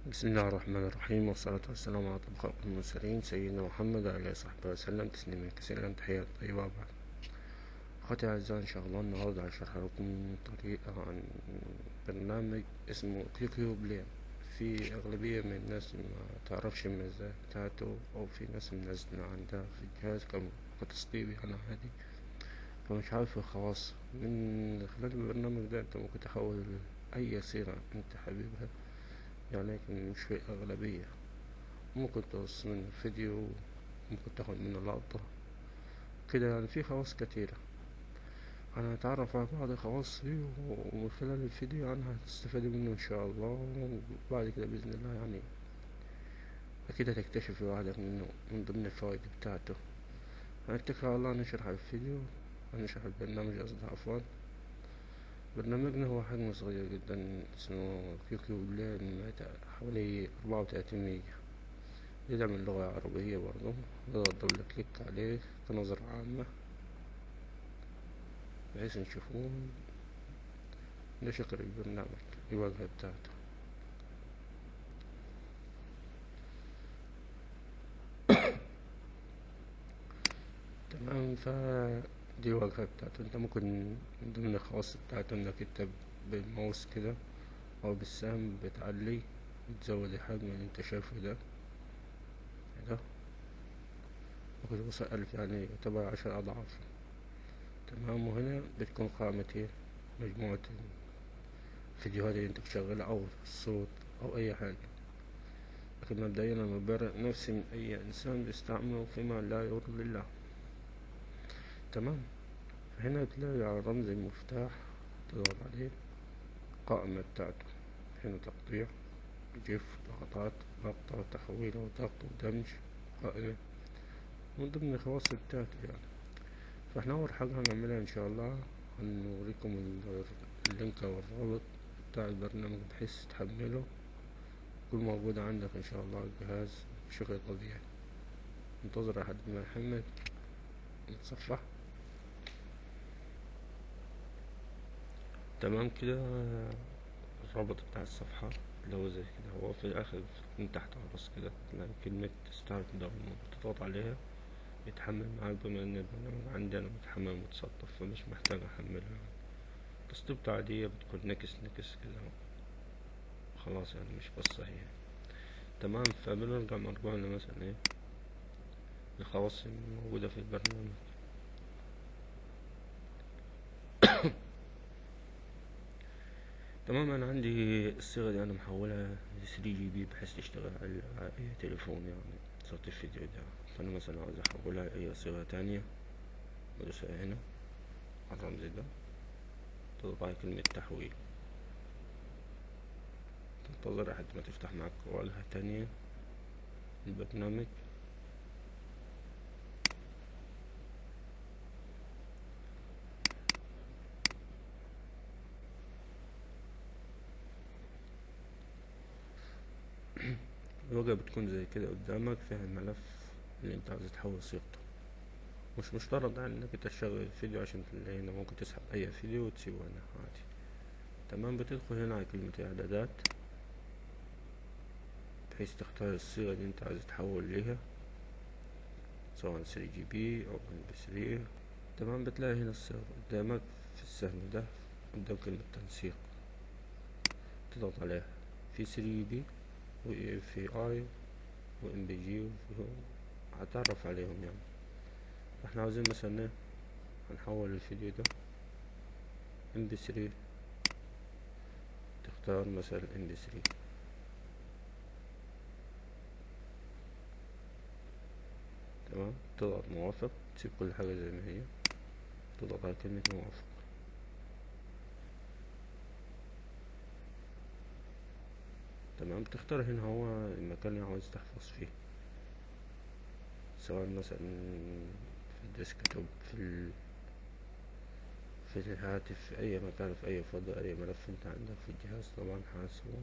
بسم الله الرحمن الرحيم، والصلاة والسلام على أطيب خلق المرسلين سيدنا محمد وعلى آله وصحبه وسلم تسليما كثيرا. تحيات طيبة بعد. أخواتي الأعزاء، إن شاء الله النهاردة هشرح لكم طريقة عن برنامج اسمه كيو بلاي. في أغلبية من الناس ما تعرفش المزايا بتاعته، أو في ناس منزلة عندها في الجهاز كتسطيب يعني عادي، فمش عارف الخواص. من خلال البرنامج ده انت ممكن تحول أي صيغة انت حاببها يعني، لكن مش في الأغلبية. ممكن تقص منه فيديو، ممكن تاخد منه لقطة كده يعني. في خواص كتيرة. أنا هتعرف على بعض الخواص دي، ومن خلال الفيديو يعني هتستفادي منه إن شاء الله. وبعد كده بإذن الله يعني أكيد هتكتشفي واحدة منه من ضمن الفوائد بتاعته. هنتكل على الله نشرح الفيديو، هنشرح البرنامج قصدي عفوا. برنامجنا هو حجمه صغير جدا، اسمه كيو بلاي، حوالي 34 ميجا. يدعم اللغة العربية برضه. نضغط دبل كليك عليه كنظرة عامة بحيث نشوفوه. ده شكل البرنامج، الواجهة بتاعته. تمام. دي الواجهة بتاعته. انت ممكن من ضمن الخواص بتاعته انك انت بالماوس كده او بالسهم بتعلي بتزود الحجم اللي انت شايفه ده ممكن توصل 1000 يعني، يعتبر 10 أضعاف. تمام. وهنا بتكون قائمة ايه، مجموعة الفيديوهات اللي انت بتشغلها او الصوت او اي حاجة. لكن مبدئيا أنا ببرئ نفسي من أي إنسان بيستعمله فيما لا يرضي الله. تمام. هنا تلاقي على رمز المفتاح، تضغط عليه، القائمة بتاعته. هنا تقطيع، جف، ضغطات، ربط وتحويل وضغط ودمج، قائمة من ضمن الخواص بتاعته يعني. فاحنا أول حاجة هنعملها إن شاء الله هنوريكم اللينك أو الرابط بتاع البرنامج بحيث تحمله، يكون موجود عندك إن شاء الله على الجهاز بشكل طبيعي. انتظر لحد ما يحمل يتصفح. تمام كده. الرابط بتاع الصفحة اللي هو زي كده، هو في الآخر من تحت خالص كده تلاقي كلمة ستارت داونلود، تضغط عليها يتحمل معاك. بما إن البرنامج عندي أنا متحمل متسطف فمش محتاج أحمله يعني. تسطيبته عادية، بتكون نكس نكس كده خلاص يعني، مش قصة هي. تمام. فبنرجع مرجوعنا مثلا ايه الخواص الموجودة في البرنامج. تمام. انا عندي الصيغة دي انا محولها ل 3 GB بحيث تشتغل على اي تليفون يعني، صوت الفيديو ده. فانا مثلا عاوز احولها لاي صيغة تانية، بدوس هنا على الرمز ده، تضغط على كلمة تحويل، تنتظر لحد ما تفتح معاك واجهة تانية البرنامج. الواجهة بتكون زي كده قدامك، فيها الملف اللي انت عاوز تحول صيغته. مش مشترط يعني انك انت تشغل الفيديو عشان تلاقي هنا، ممكن تسحب اي فيديو وتسيبه هنا عادي. تمام. بتدخل هنا على كلمة اعدادات بحيث تختار الصيغة اللي انت عايز تحول ليها، سواء 3 GB او MP3. تمام. بتلاقي هنا الصيغة قدامك في السهم ده، قدام كلمة تنسيق، تضغط عليها. في 3 GB و AVI و MPG، هتعرف عليهم يعني. احنا عاوزين مثلا ايه، هنحول الفيديو ده MP3، تختار مثلا MP3. تمام. تضغط موافق، تسيب كل حاجة زي ما هي، تضغط على كلمة موافق. تمام. تختار هنا هو المكان اللي عاوز تحفظ فيه، سواء مثلا في الديسكتوب، في الهاتف، في أي مكان، في أي فضاء، أي ملف أنت عندك في الجهاز طبعا حاسبه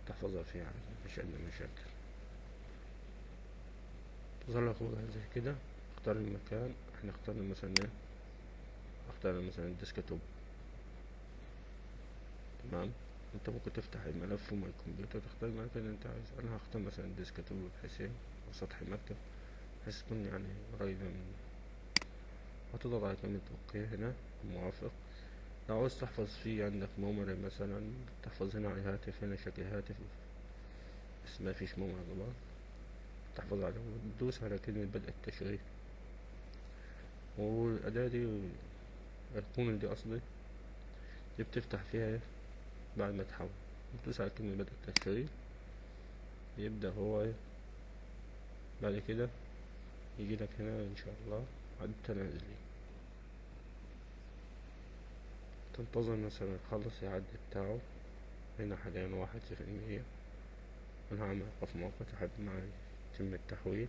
تحفظها فيه عادي، مفيش أدنى مشاكل. تظهر لك وضع زي كده. اختار المكان. احنا اخترنا مثلا ايه، اخترنا مثلا الديسكتوب. تمام. انت ممكن تفتح الملف من الكمبيوتر، تختار الملف اللي انت عايزه. انا هختار مثلا ديسكتوب بحيث او سطح المكتب، بحيث تكون يعني قريبة من. هتضغط على كلمة اوكي هنا، موافق. لو عاوز تحفظ فيه عندك ميموري مثلا، تحفظ هنا على الهاتف، هنا شكل هاتف بس ما فيش ميموري طبعا، تحفظ عليه وتدوس على كلمة بدء التشغيل. والأداة دي الأيقونة دي قصدي، دي بتفتح فيها ايه بعد ما تحول، تدوس على كلمة بدء التشغيل، يبدأ هو ايه بعد كده يجيلك هنا ان شاء الله عد تنازلي، تنتظر مثلا يخلص العد بتاعه. هنا حاليا 1%. انا هعمل ايقاف مؤقت لحد ما يتم التحويل.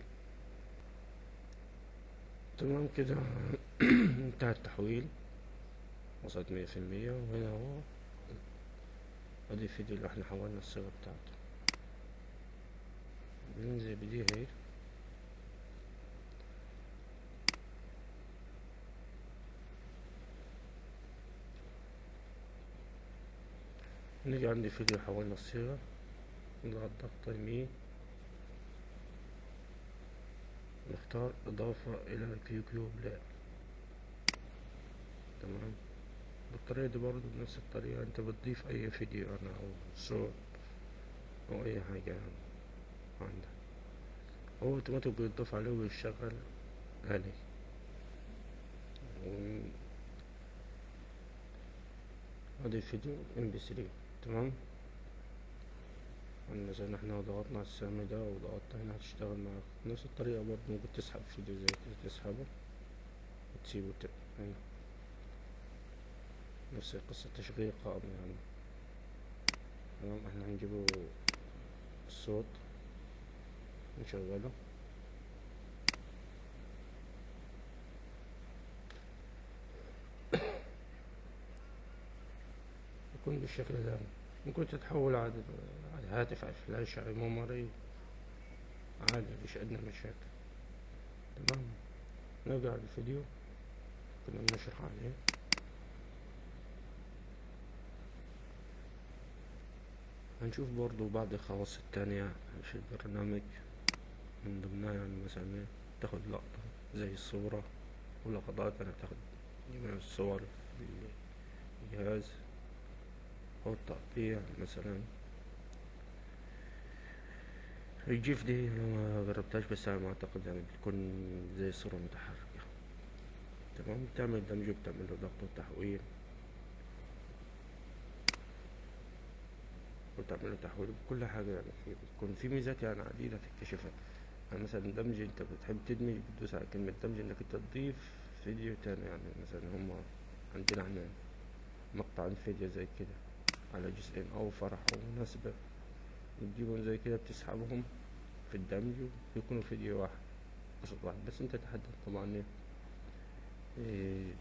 تمام كده. انتهى التحويل، وصلت 100%. وهنا هو ادي الفيديو اللي احنا حولنا الصيغة بتاعته. ننزل بدي اهي، نيجي عند الفيديو اللي حولنا الصيغة، نضغط ضغطة يمين، نختار إضافة إلى كيو بلاي. تمام. بالطريقة دي برضه بنفس الطريقة انت بتضيف اي فيديو انا او صوت او اي حاجة عندك، هو اوتوماتيك بيتضاف عليه ويشتغل آلي. ادي الفيديو MP3. تمام. يعني مثلا احنا ضغطنا على السهم ده وضغطت هنا، هتشتغل معاك نفس الطريقة برضه. ممكن تسحب فيديو زي كده، تسحبه وتسيبه هنا نفس قصة تشغيل قائم يعني. تمام. احنا هنجيبه الصوت نشغله. يكون بالشكل ده. ممكن تتحول على الهاتف، على الفلاش، على الميموري، عادي مفيش أدنى مشاكل. تمام. نرجع للفيديو كنا بنشرح عليه. هنشوف برضو بعض الخواص التانية في البرنامج، من ضمنها يعني مثلا تاخد لقطة زي الصورة ولقطات. أنا تاخد جميع الصور في الجهاز، أو التقطيع مثلا. الجيف دي أنا ما جربتهاش، بس أنا ما أعتقد يعني بتكون زي صورة متحركة. تمام. بتعمل دمج وبتعمل له ضغط وتحويل، وتعمل له تحويل بكل حاجة يعني. بتكون في ميزات يعني عديدة تكتشفها. يعني مثلا دمج، انت بتحب تدمج، بتدوس على كلمة دمج انك انت تضيف فيديو تاني. يعني مثلا هما عندنا احنا مقطعين فيديو زي كده على جزئين، او فرح او مناسبة، بتجيبهم زي كده بتسحبهم في الدمج ويكونوا فيديو واحد، قصة واحد. بس انت تحدد طبعا ايه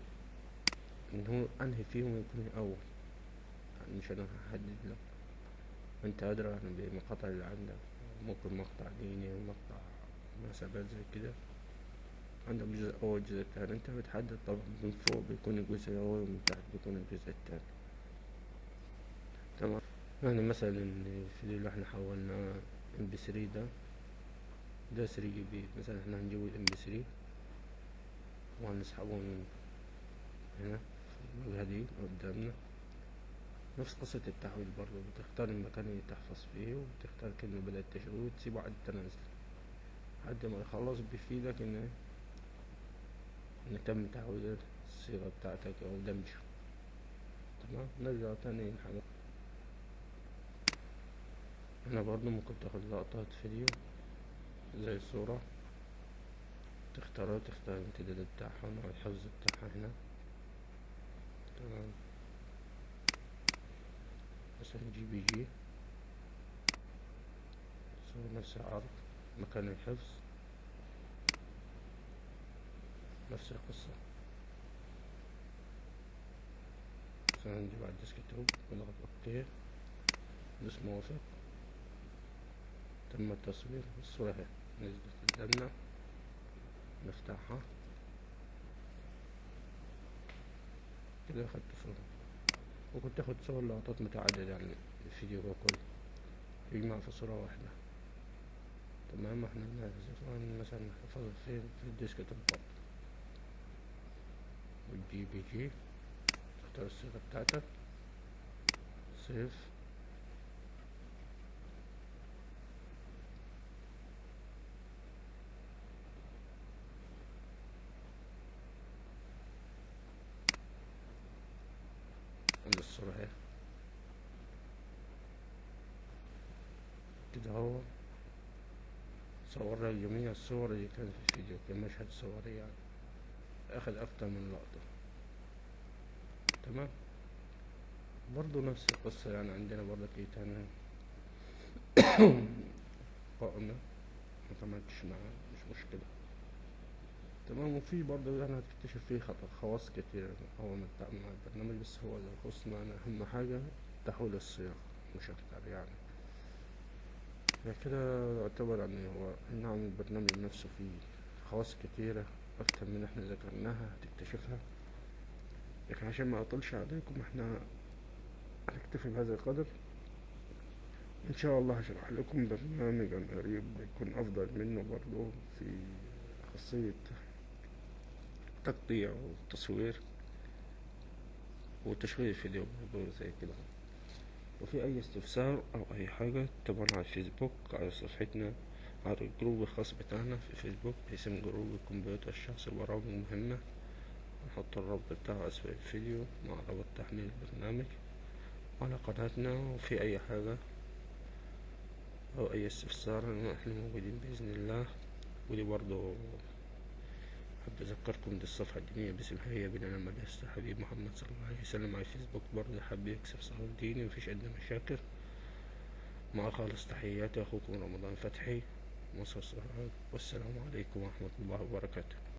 ان هو انهي فيهم يكون الاول، يعني مش انا هحدد لك، انت ادرى يعني بالمقاطع اللي عندك. ممكن مقطع ديني ومقطع مناسبات زي كده، عندك الجزء الأول الجزء التاني، أنت بتحدد طبعا. من فوق بيكون الجزء الأول ومن تحت بيكون الجزء التاني. تمام. يعني مثلا الفيديو اللي احنا حولناه MP3 ده 3 GB. مثلا احنا هنجيب MP3 وهنسحبه من هنا في الواجهة دي قدامنا. نفس قصة التحويل برضه، بتختار المكان اللي تحفظ فيه، وتختار كلمة بدأ التشغيل، وتسيبه على التنازل لحد ما يخلص. بيفيدك إن تم تحويل الصيغة بتاعتك أو دمجها. تمام. نرجع تاني لحاجة. هنا برضه ممكن تاخد لقطات فيديو زي الصورة، تختار الامتداد بتاعها، نوع الحفظ بتاعها هنا. تمام. مثلا JPG، صور نفس العرض، مكان الحفظ نفس القصة. مثلا نجيب على الديسكتوب ونضغط اوكي، ندوس موافق. تم التصوير، الصورة اهي نزلت قدامنا، نفتحها كده. أخدت صورة. ممكن تاخد صور لقطات متعددة يعني، الفيديو ده كله يجمع في صورة واحدة. تمام. احنا مثلا نحفظه فين؟ في الديسك توب والجي بي جي. تختار الصيغة بتاعتك، سيف، عند الصورة اهي كده. هو صور لي جميع الصور اللي كانت في الفيديو، كان مشهد صوري يعني، اخد اكتر من لقطة. تمام. برضو نفس القصة يعني، عندنا برضك ايه تاني، قائمة ما تعملتش معاه مش مشكلة. تمام. وفي برضه يعني هتكتشف فيه خواص كتير أول ما تتعامل مع البرنامج، بس هو اللي يخصنا أنا أهم حاجة تحويل الصيغ مش أكتر يعني. كده يعتبر يعني هو نعم البرنامج نفسه فيه خواص كتيرة أكتر من احنا ذكرناها هتكتشفها، لكن عشان ما أطولش عليكم احنا هنكتفي بهذا القدر. إن شاء الله هشرح لكم برنامج عن قريب يكون أفضل منه برضه في خاصية تقطيع وتصوير وتشغيل الفيديو برضه زي كده. وفي أي استفسار أو أي حاجة طبعا على الفيسبوك، على صفحتنا، على الجروب الخاص بتاعنا في الفيسبوك باسم جروب الكمبيوتر الشخصي وبرامج مهمة. نحط الرابط بتاعه أسفل الفيديو مع رابط تحميل البرنامج على قناتنا. وفي أي حاجة أو أي استفسار احنا موجودين بإذن الله. ودي برضو حابب أذكركم دي الصفحة الدينية باسمها هي بناء مدرسة حبيب محمد صلى الله عليه وسلم على الفيسبوك. برضو حابب يكسب صحاب ديني مفيش أدنى مشاكل. مع خالص تحياتي أخوكم رمضان فتحي مصر السعود، والسلام عليكم ورحمة الله وبركاته.